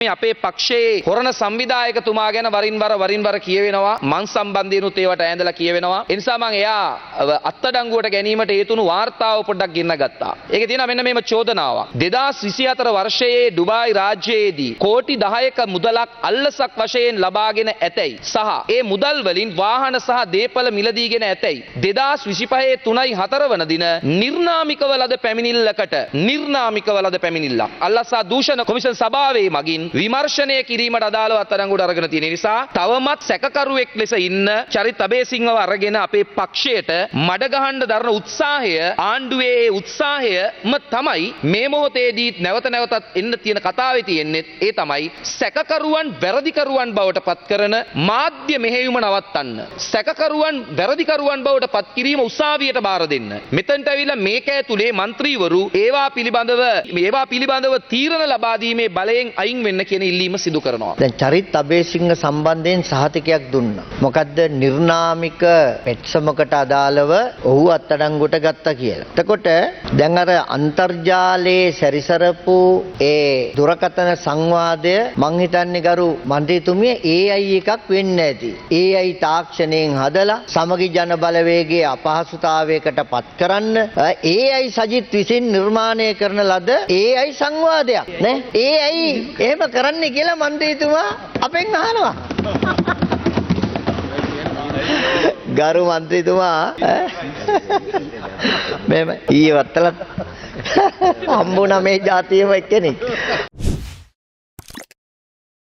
අපේ පක්ෂයේ හොරණ සංවිධායකතුමා ගැන වරින් වර කියවෙනවා මං සම්බන්ධයෙන්ුත් ඒවට ඈඳලා කියවෙනවා ඒ නිසා මම එයා අත්අඩංගුවට ගැනීමට හේතුණු වාර්තාව පොඩ්ඩක් ගෙන්න ගත්තා. ඒකේ තියෙනවා මෙන්න මේම චෝදනාවක්. 2024 වර්ෂයේ ඩුබායි රාජ්‍යයේදී කෝටි 10ක මුදලක් අල්ලසක් වශයෙන් ලබාගෙන ඇතැයි සහ ඒ මුදල් වලින් වාහන සහ දේපල මිලදීගෙන ඇතැයි 2025 3යි 4 වන දින නිර්නාමිකව ලද පැමිණිල්ලක් අල්ලසා දූෂණ කොමිෂන් සභාවේ මගින් විමර්ශනය කිරීමට අදාළව අත්අඩංගුවට අරගෙන තියෙන නිසා තවමත් සැකකරුවෙක් ලෙස ඉන්න චරිත් අබේසිංහව අරගෙන අපේ පක්ෂයට මඩ ගහන්න දරන උත්සාහය ආණ්ඩුවේ උත්සාහයම තමයි මේ මොහොතේදී නැවත නැවතත් එන්න තියෙන කතාවේ තියෙන්නේ ඒ තමයි සැකකරුවන් වැරදිකරුවන් බවට පත් කරන මාධ්‍ය මෙහෙයුම නවත්තන්න සැකකරුවන් වැරදිකරුවන් බවට පත් කිරීම උසාවියට බාර දෙන්න මෙතනට ඇවිල්ලා මේක ඇතුලේ മന്ത്രിවරු ඒවා පිළිබඳව තීරණ ලබා දීමේ බලයෙන් අයින් වෙන්න කියන ඉල්ලීම සිදු කරනවා. දැන් චරිත් අබේසිංහ සම්බන්ධයෙන් සහතිකයක් දුන්නා. මොකද්ද නිර්නාමික පෙත්සමකට අදාළව ඔහු අත්අඩංගුවට ගත්තා කියලා. එතකොට දැන් අර අන්තර්ජාලයේ සැරිසරපු ඒ දුරකථන සංවාදය මං හිතන්නේ ගරු මන්ත්‍රීතුමිය AI එකක් වෙන්න ඇති. AI තාක්ෂණයෙන් හදලා සමගි ජන බලවේගයේ අපහසුතාවයකට පත් කරන්න AI සජිත් විසින් නිර්මාණය කරන ලද AI සංවාදයක් නේ. AI එහෙම කරන්නේ කියලා මන්ත්‍රීතුමා අපෙන් අහනවා. ගරු මන්ත්‍රීතුමා මෙහෙම ඊවත්තල හම්බුණා මේ જાතියෙම එක්කෙනෙක්.